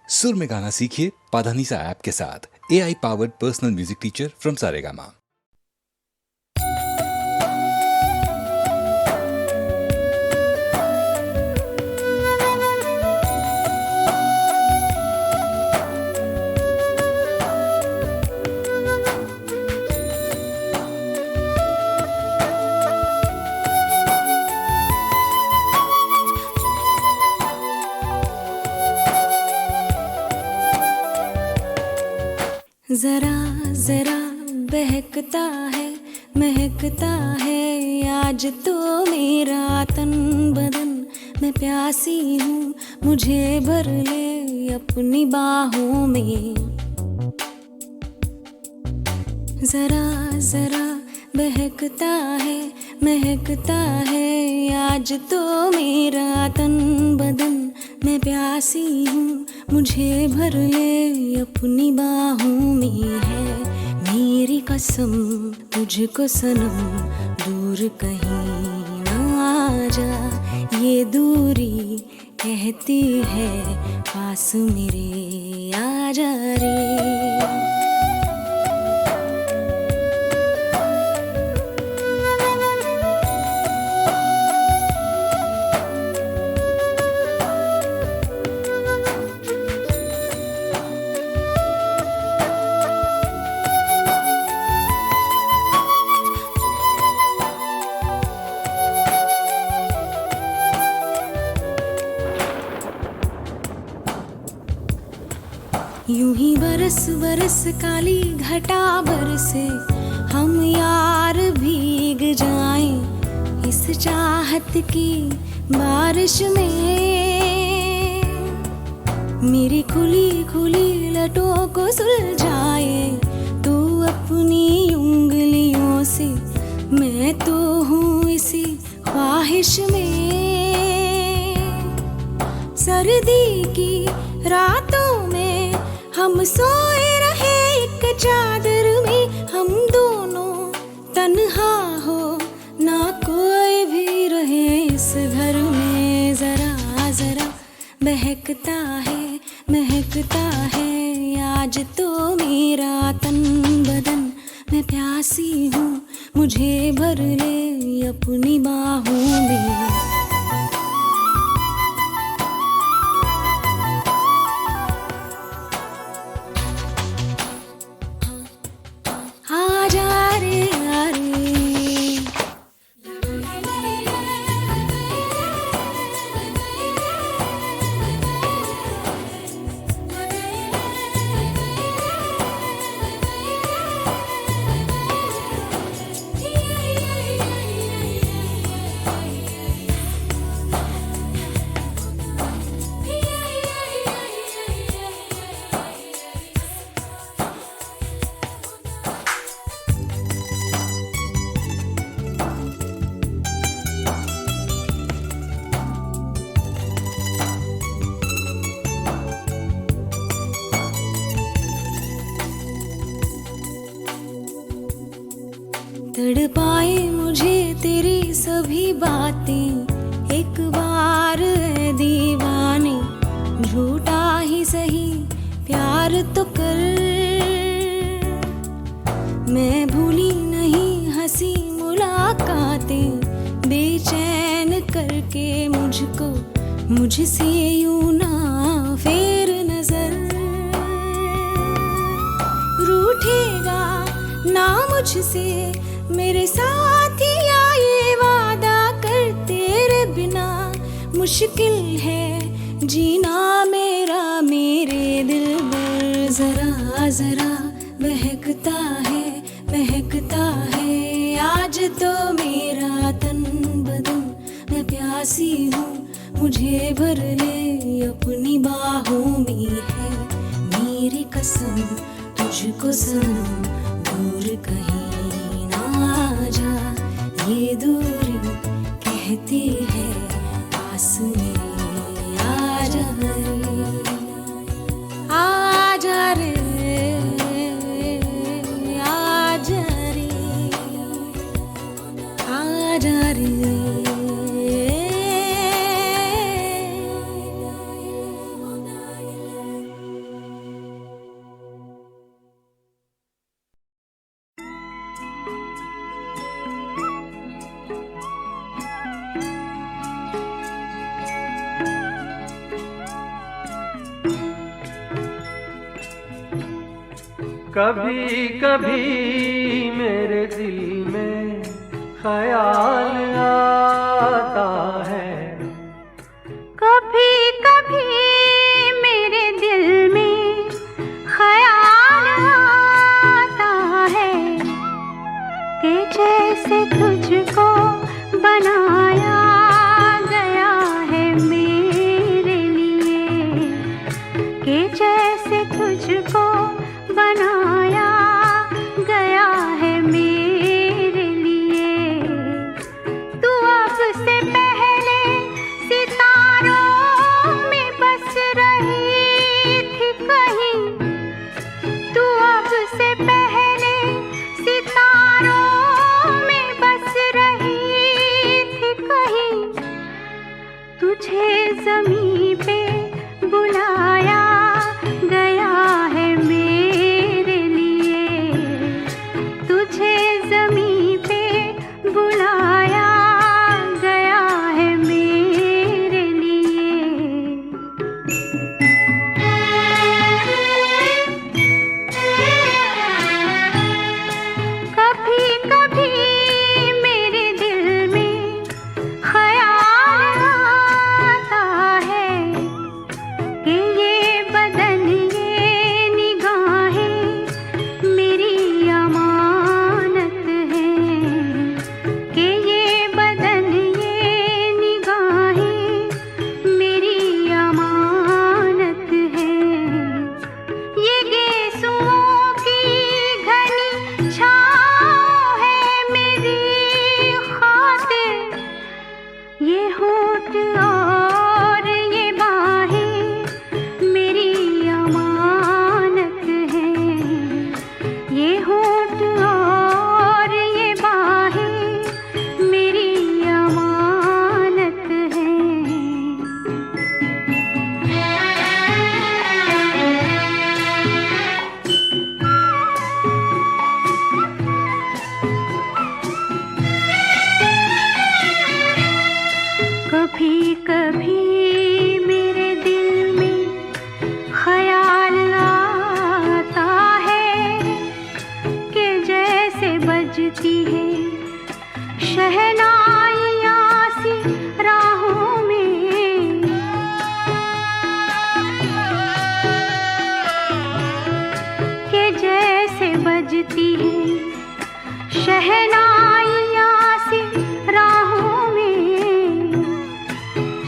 सुर में गाना सीखिए पाधानीसा ऐप के साथ। AI powered personal music teacher from Saregama. जरा जरा बहकता है महकता है आज तो मेरा तन बदन। मैं प्यासी हूँ मुझे भर ले अपनी बाहों में। जरा जरा बहकता है महकता है आज तो मेरा तन बदन। मैं प्यासी हूँ मुझे भर ले अपनी बाहों में। है मेरी कसम तुझको सनम दूर कहीं ना जा। ये दूरी कहती है पास मेरे आ जा रे। यूं ही बरस बरस काली घटा बरसे हम यार भीग जाएं इस चाहत की बारिश में। मेरी खुली खुली लटों को सुलझाए तू अपनी उंगलियों से। मैं तो हूँ इसी ख्वाहिश में। सर्दी की रातों में हम सोए रहे एक चादर में। हम दोनों तन्हा हो ना कोई भी रहे इस घर में। जरा जरा बहकता है महकता है आज तो मेरा तन बदन। मैं प्यासी हूँ मुझे भर ले अपनी बाहों में। तड़पाए मुझे तेरी सभी बातें एक बार है दीवाने। झूठा ही सही प्यार तो कर। मैं भूली नहीं हंसी मुलाकातें बेचैन करके मुझको मुझसे यूं ना फेर नजर। रूठेगा ना मुझसे मेरे साथिया ये वादा कर। तेरे बिना मुश्किल है जीना मेरा मेरे दिल पर। जरा जरा बहकता है महकता है आज तो मेरा तन बदन। मैं प्यासी हूँ मुझे भर ले अपनी बाहों में। है मेरी कसम तुझको सनम दूर कहीं जा। ये दूरी कहती है पास मेरे आ जा रे। आ जा रे आ जा रे आ जा रे। कभी कभी मेरे दिल में ख्याल आता है, कभी कभी मेरे दिल में ख्याल आता है कि जैसे तुझको बनाया गया है मेरे लिए, कि जैसे तुझको बनाया गया है मेरे लिए। तू अब से पहले सितारों में बस रही थी कहीं, तू अब से पहले सितारों में बस रही थी कहीं। तुझे ज़मीं पे बुलाया गया है मेरे लिए, तुझे ज़मीं पे बुलाया गया है मेरे लिए। कभी कभी मेरे दिल में ख्याल आता है कि ये बदन ये निगाहें मेरी अमानत हैं, कि ये बदन ये निगाहें मेरी अमानत हैं। ये गेसुओं की घनी छाँव है मेरी खातिर, ये होठ और ये बाहें मेरी अमानत हैं, ये होठ और ये बाहें मेरी अमानत हैं। कभी कभी मेरे दिल में ख्याल आता है कि जैसे बजती है शहनाइयाँ सी राहों में, कि जैसे बजती है शहनाइयाँ सी राहों में।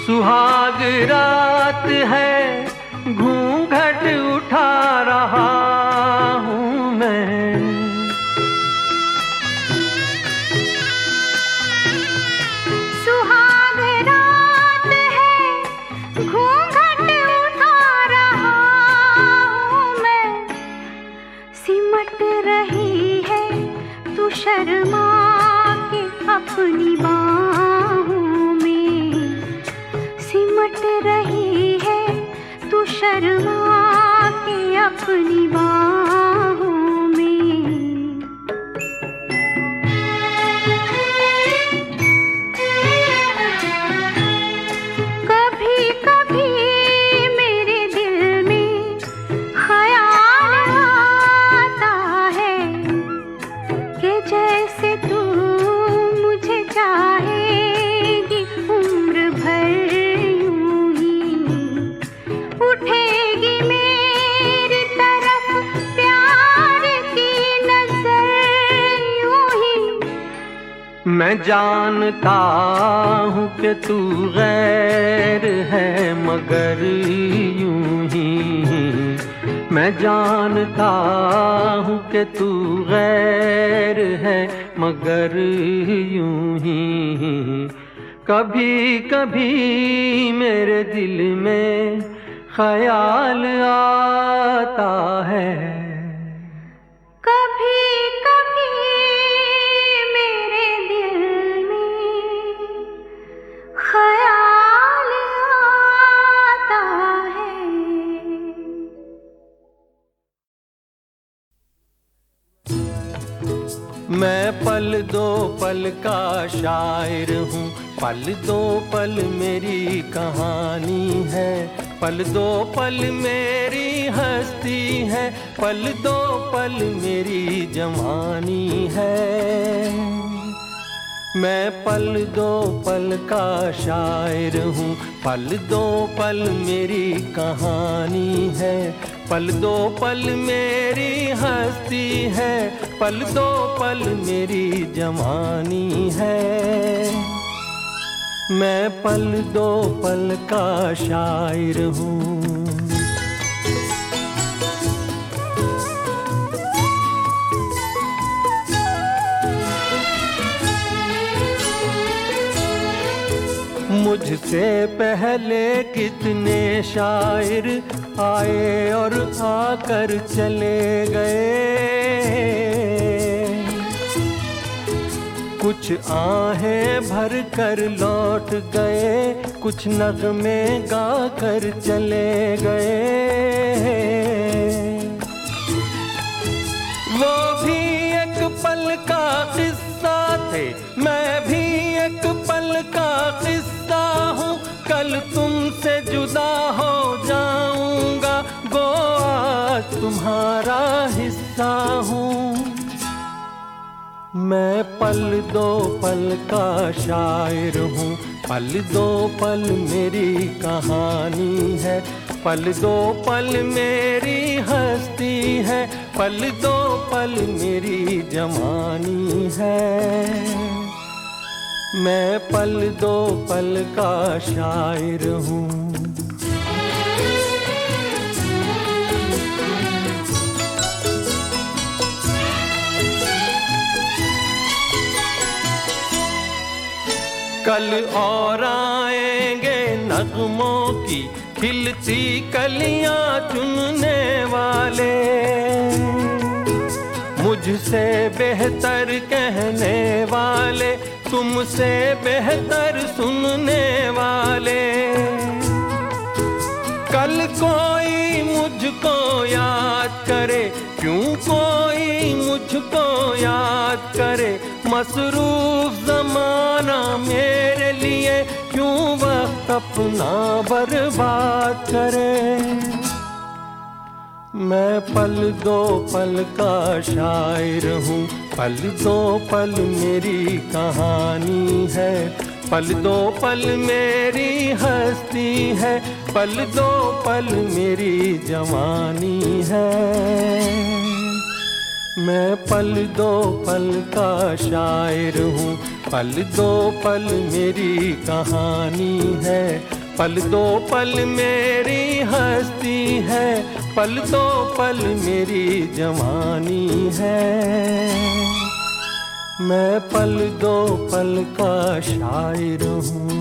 सुहाग रात है घूंघट उठा रहा हूँ मैं, सुहाग रात है घूंघट उठा रहा हूँ मैं। सिमट रही है तू शर्मा के अपनी बाहों में, सिमट रही है तू शर्मा के अपनी बाहों में। कभी कभी मेरे दिल में ख्याल आता है कि जैसे तू मुझे चाहेगी उम्र भर यूं ही, उठेगी मेरी तरफ प्यार की नजर यूं ही। मैं जानता हूँ कि तू गैर है मगर यूं ही, मैं जानता हूँ कि तू गैर है मगर यूं ही। कभी कभी मेरे दिल में ख्याल आता है, कभी कभी मेरे दिल में ख्याल आता है। मैं पल दो पल का शायर हूँ, पल दो पल मेरी कहानी है। पल दो पल मेरी हस्ती है, पल दो पल मेरी जवानी है। मैं पल दो पल का शायर हूँ, पल दो पल मेरी कहानी है। पल दो पल मेरी हस्ती है, पल दो पल मेरी जवानी है। मैं पल दो पल का शायर हूँ। मुझसे पहले कितने शायर आए और आकर चले गए। कुछ आहें भर कर लौट गए, कुछ नगमे गा कर चले गए। वो भी एक पल का किस्सा थे, मैं भी एक पल का किस्सा हूँ। कल तुमसे जुदा हो जाऊंगा, गो आज तुम्हारा हिस्सा हूँ। मैं पल दो पल का शायर हूँ, पल दो पल मेरी कहानी है। पल दो पल मेरी हस्ती है, पल दो पल मेरी जवानी है। मैं पल दो पल का शायर हूँ। कल और आएंगे नगमों की खिलती कलियां चुनने वाले, मुझसे बेहतर कहने वाले, तुमसे बेहतर सुनने वाले। कल कोई मुझको याद करे, क्यों कोई मुझको याद करे। मसरूफ ज़माना मेरे लिए क्यों वक्त अपना बर्बाद करे। मैं पल दो पल का शायर हूँ, पल दो पल मेरी कहानी है। पल दो पल मेरी हस्ती है, पल दो पल मेरी जवानी है। मैं पल दो पल का शायर हूँ, पल दो पल मेरी कहानी है। पल दो पल मेरी हस्ती है, पल दो पल मेरी जवानी है। मैं पल दो पल का शायर हूँ।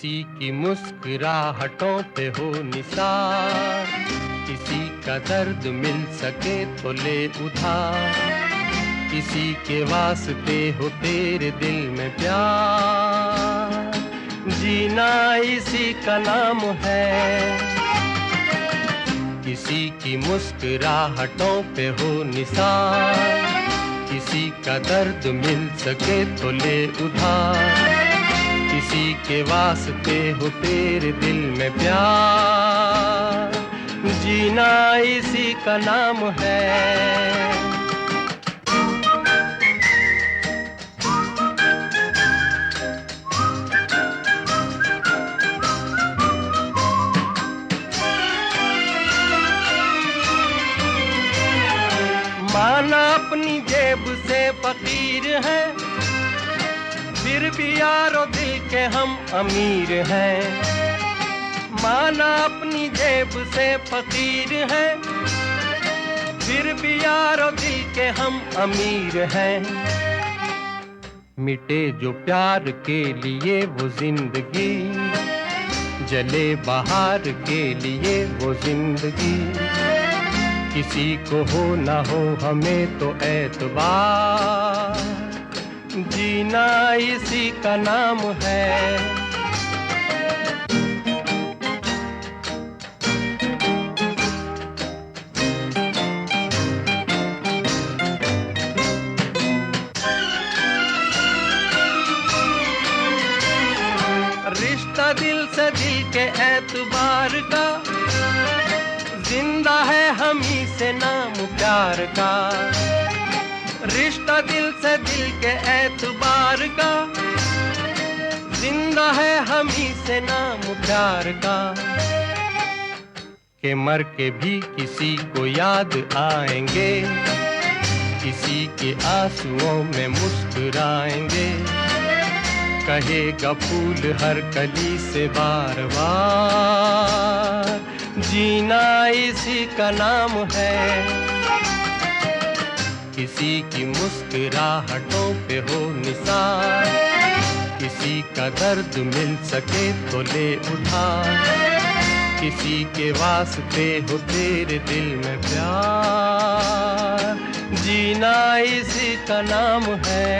किसी की मुस्कुराहटों पे हो निसार, किसी का दर्द मिल सके तो ले उधार, किसी के वास्ते हो तेरे दिल में प्यार, जीना इसी का नाम है। किसी की मुस्कुराहटों पे हो निसार, किसी का दर्द मिल सके तो ले उधार, किसी के वास्ते हो तेरे दिल में प्यार, जीना इसी का नाम है। माना अपनी जेब से फकीर है, फिर भी यारो दिल के हम अमीर हैं। माना अपनी जेब से फकीर है, फिर भी यारो दिल के हम अमीर हैं। मिटे जो प्यार के लिए वो जिंदगी, जले बहार के लिए वो जिंदगी, किसी को हो ना हो हमें तो एतबार, जीना इसी का नाम है। रिश्ता दिल से दिल के एतबार का, जिंदा है हम ही से नाम प्यार का। रिश्ता दिल से दिल के एतबार का, जिंदा है हम ही से नाम प्यार का। के मर के भी किसी को याद आएंगे, किसी के आंसुओं में मुस्कुराएंगे, कहेगा फूल हर कली से बार बार, जीना इसी का नाम है। किसी की मुस्कुराहटों पे हो निसार, किसी का दर्द मिल सके तो ले उधार, किसी के वास्ते हो तेरे दिल में प्यार, जीना इसी का नाम है।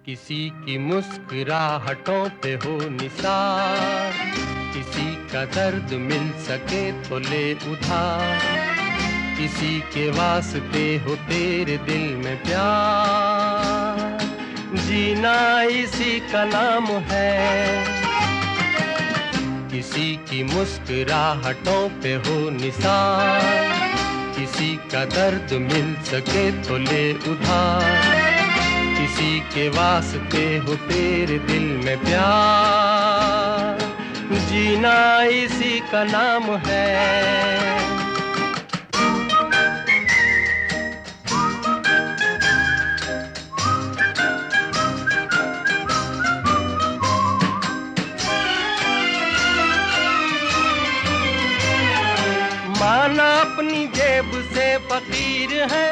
किसी की मुस्कुराहटों पे हो निसार, किसी का दर्द मिल सके तो ले उधार, किसी के वास्ते हो तेरे दिल में प्यार, जीना इसी का नाम है। किसी की मुस्कुराहटों पे हो निसार, किसी का दर्द मिल सके तो ले उधार, किसी के वास्ते हो तेरे दिल में प्यार, जीना इसी का नाम है। माना अपनी जेब से फकीर है,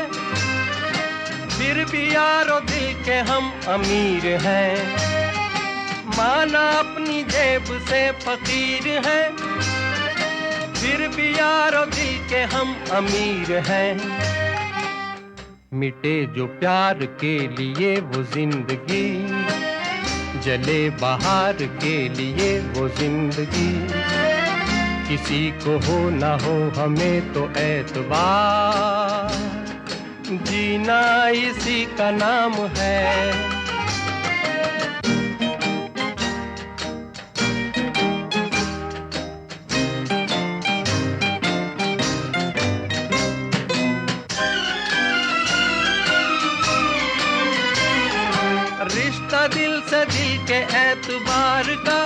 फिर भी यारो दिल के हम अमीर हैं। माना अपनी जेब से फकीर है, फिर भी यारो दिल के हम अमीर हैं। मिटे जो प्यार के लिए वो जिंदगी, जले बाहर के लिए वो जिंदगी। किसी को हो ना हो हमें तो एतबार, जीना इसी का नाम है। रिश्ता दिल से दिल के एतबार का,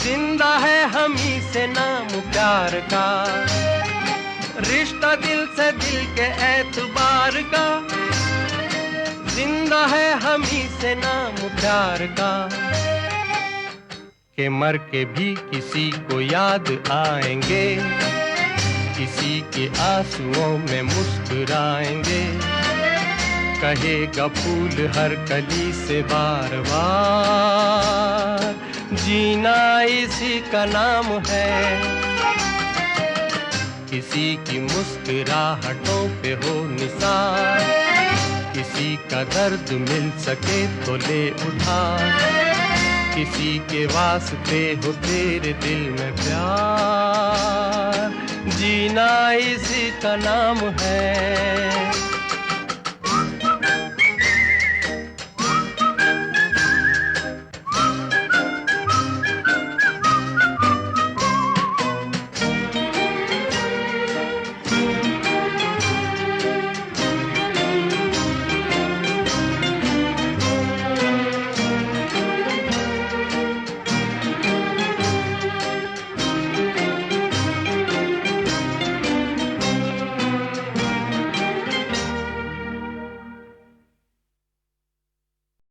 जिंदा है हम ही से नाम प्यार का। रिश्ता दिल से दिल के एतबार का, जिंदा है हम ही से नाम प्यार का। के मर के भी किसी को याद आएंगे, किसी के आंसुओं में मुस्कुराएंगे। कहेगा फूल हर कली से बार बार, जीना इसी का नाम है। किसी की मुस्कुराहटों पे हो निसार, किसी का दर्द मिल सके तो ले उठा। किसी के वास्ते हो तेरे दिल में प्यार, जीना इसी का नाम है।